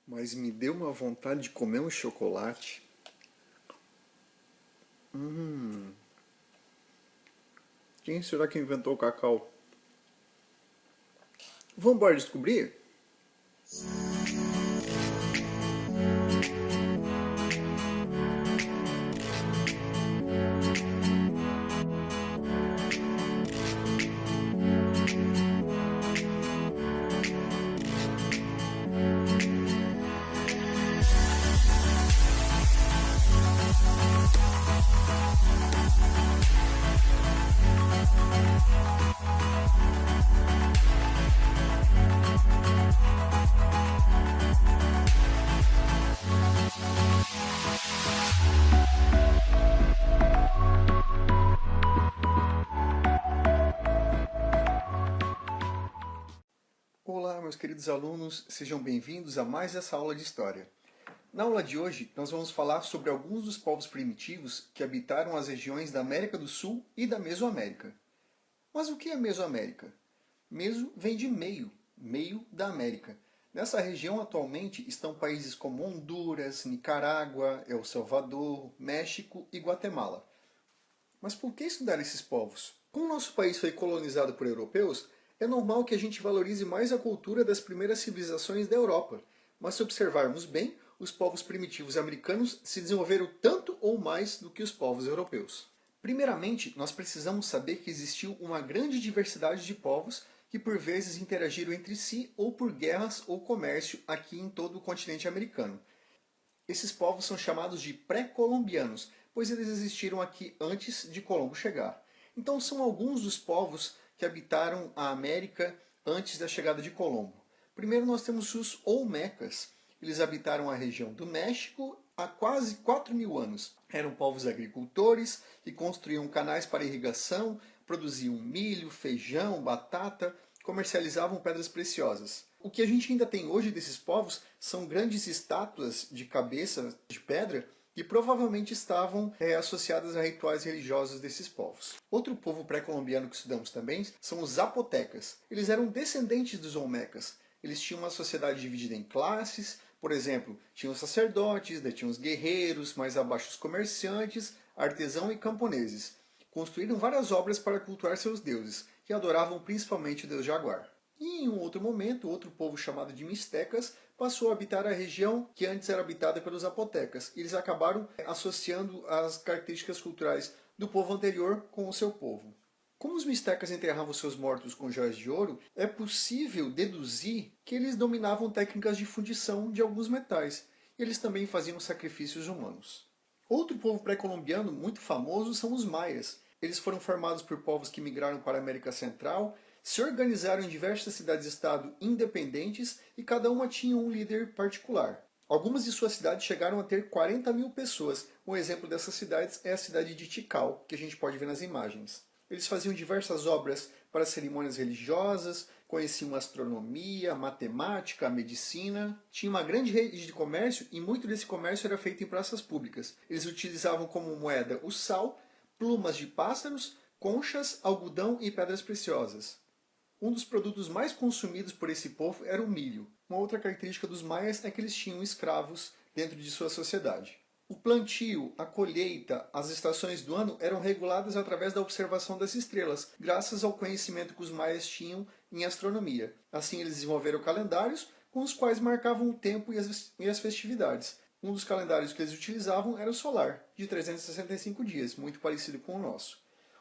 Mas me deu uma vontade de comer um chocolate. Quem será que inventou o cacau? Vamos embora descobrir? Olá, meus queridos alunos, sejam bem-vindos a mais essa aula de História. Na aula de hoje, nós vamos falar sobre alguns dos povos primitivos que habitaram as regiões da América do Sul e da Mesoamérica. Mas o que é Mesoamérica? Meso vem de meio, meio da América. Nessa região atualmente estão países como Honduras, Nicarágua, El Salvador, México e Guatemala. Mas por que estudar esses povos? Como nosso país foi colonizado por europeus, é normal que a gente valorize mais a cultura das primeiras civilizações da Europa. Mas se observarmos bem, os povos primitivos americanos se desenvolveram tanto ou mais do que os povos europeus. Primeiramente, nós precisamos saber que existiu uma grande diversidade de povos que por vezes interagiram entre si ou por guerras ou comércio aqui em todo o continente americano. Esses povos são chamados de pré-colombianos, pois eles existiram aqui antes de Colombo chegar. Então são alguns dos povos que habitaram a América antes da chegada de Colombo. Primeiro nós temos os Olmecas. Eles habitaram a região do México há quase 4.000 anos. Eram povos agricultores que construíam canais para irrigação, produziam milho, feijão, batata, comercializavam pedras preciosas. O que a gente ainda tem hoje desses povos são grandes estátuas de cabeça de pedra que provavelmente estavam associadas a rituais religiosos desses povos. Outro povo pré-colombiano que estudamos também são os zapotecas. Eles eram descendentes dos olmecas. Eles tinham uma sociedade dividida em classes, por exemplo, tinham os sacerdotes, daí tinham os guerreiros, mais abaixo os comerciantes, artesãos e camponeses. Construíram várias obras para cultuar seus deuses, que adoravam principalmente o deus Jaguar. E em um outro momento, outro povo chamado de Mistecas passou a habitar a região que antes era habitada pelos Zapotecas. Eles acabaram associando as características culturais do povo anterior com o seu povo. Como os mistecas enterravam seus mortos com joias de ouro, é possível deduzir que eles dominavam técnicas de fundição de alguns metais. Eles também faziam sacrifícios humanos. Outro povo pré-colombiano muito famoso são os maias. Eles foram formados por povos que migraram para a América Central, se organizaram em diversas cidades-estado independentes e cada uma tinha um líder particular. Algumas de suas cidades chegaram a ter 40.000 pessoas. Um exemplo dessas cidades é a cidade de Tikal, que a gente pode ver nas imagens. Eles faziam diversas obras para cerimônias religiosas, conheciam astronomia, matemática, medicina. Tinha uma grande rede de comércio e muito desse comércio era feito em praças públicas. Eles utilizavam como moeda o sal, plumas de pássaros, conchas, algodão e pedras preciosas. Um dos produtos mais consumidos por esse povo era o milho. Uma outra característica dos maias é que eles tinham escravos dentro de sua sociedade. O plantio, a colheita, as estações do ano eram reguladas através da observação das estrelas, graças ao conhecimento que os maias tinham em astronomia. Assim eles desenvolveram calendários com os quais marcavam o tempo e as festividades. Um dos calendários que eles utilizavam era o solar, de 365 dias, muito parecido com o nosso.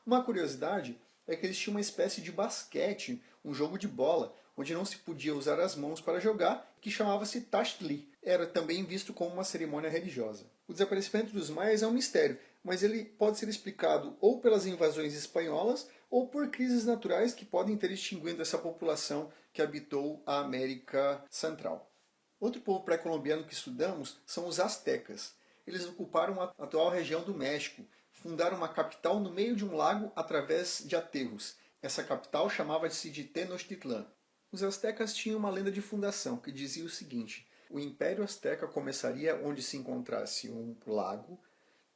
Uma curiosidade é que eles tinham uma espécie de basquete, um jogo de bola, onde não se podia usar as mãos para jogar, que chamava-se Tashtli. Era também visto como uma cerimônia religiosa. O desaparecimento dos maias é um mistério, mas ele pode ser explicado ou pelas invasões espanholas ou por crises naturais que podem ter extinguido essa população que habitou a América Central. Outro povo pré-colombiano que estudamos são os astecas. Eles ocuparam a atual região do México, fundaram uma capital no meio de um lago através de aterros. Essa capital chamava-se de Tenochtitlan. Os astecas tinham uma lenda de fundação que dizia o seguinte: o Império Azteca começaria onde se encontrasse um lago,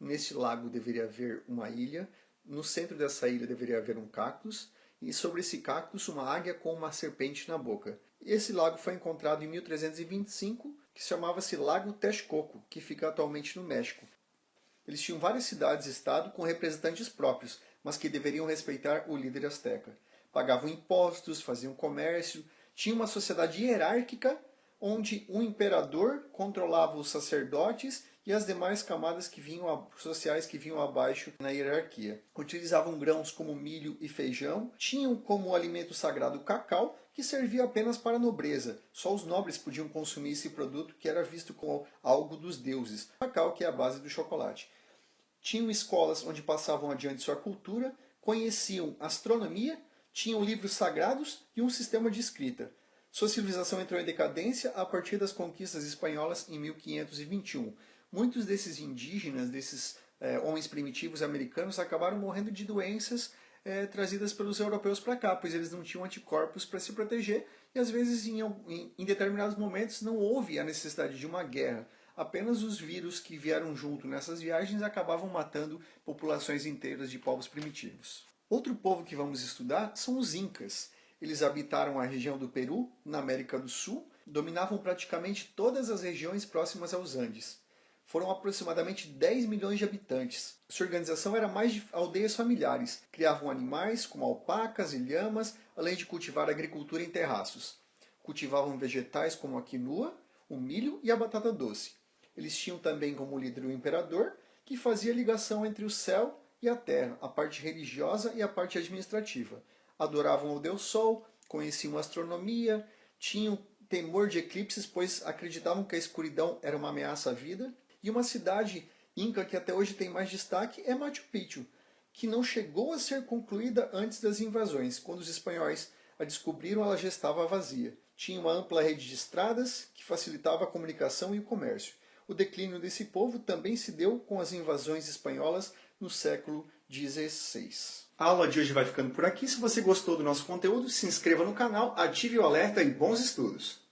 nesse lago deveria haver uma ilha, no centro dessa ilha deveria haver um cactus, e sobre esse cactus uma águia com uma serpente na boca. Esse lago foi encontrado em 1325 que chamava-se Lago Texcoco, que fica atualmente no México. Eles tinham várias cidades-estado com representantes próprios, mas que deveriam respeitar o líder azteca. Pagavam impostos, faziam comércio, tinham uma sociedade hierárquica onde um imperador controlava os sacerdotes e as demais camadas sociais que vinham abaixo na hierarquia. Utilizavam grãos como milho e feijão, tinham como alimento sagrado o cacau, que servia apenas para a nobreza. Só os nobres podiam consumir esse produto que era visto como algo dos deuses. O cacau, que é a base do chocolate. Tinham escolas onde passavam adiante sua cultura, conheciam astronomia, tinham livros sagrados e um sistema de escrita. Sua civilização entrou em decadência a partir das conquistas espanholas em 1521. Muitos desses indígenas, desses homens primitivos americanos, acabaram morrendo de doenças trazidas pelos europeus para cá, pois eles não tinham anticorpos para se proteger e às vezes em determinados momentos não houve a necessidade de uma guerra. Apenas os vírus que vieram junto nessas viagens acabavam matando populações inteiras de povos primitivos. Outro povo que vamos estudar são os Incas. Eles habitaram a região do Peru, na América do Sul, dominavam praticamente todas as regiões próximas aos Andes. Foram aproximadamente 10 milhões de habitantes. Sua organização era mais de aldeias familiares. Criavam animais como alpacas e lhamas, além de cultivar agricultura em terraços. Cultivavam vegetais como a quinua, o milho e a batata doce. Eles tinham também como líder o imperador, que fazia ligação entre o céu e a terra, a parte religiosa e a parte administrativa. Adoravam o Deus Sol, conheciam a astronomia, tinham temor de eclipses, pois acreditavam que a escuridão era uma ameaça à vida. E uma cidade inca que até hoje tem mais destaque é Machu Picchu, que não chegou a ser concluída antes das invasões. Quando os espanhóis a descobriram, ela já estava vazia. Tinha uma ampla rede de estradas que facilitava a comunicação e o comércio. O declínio desse povo também se deu com as invasões espanholas no século XVI. A aula de hoje vai ficando por aqui. Se você gostou do nosso conteúdo, se inscreva no canal, ative o alerta e bons estudos!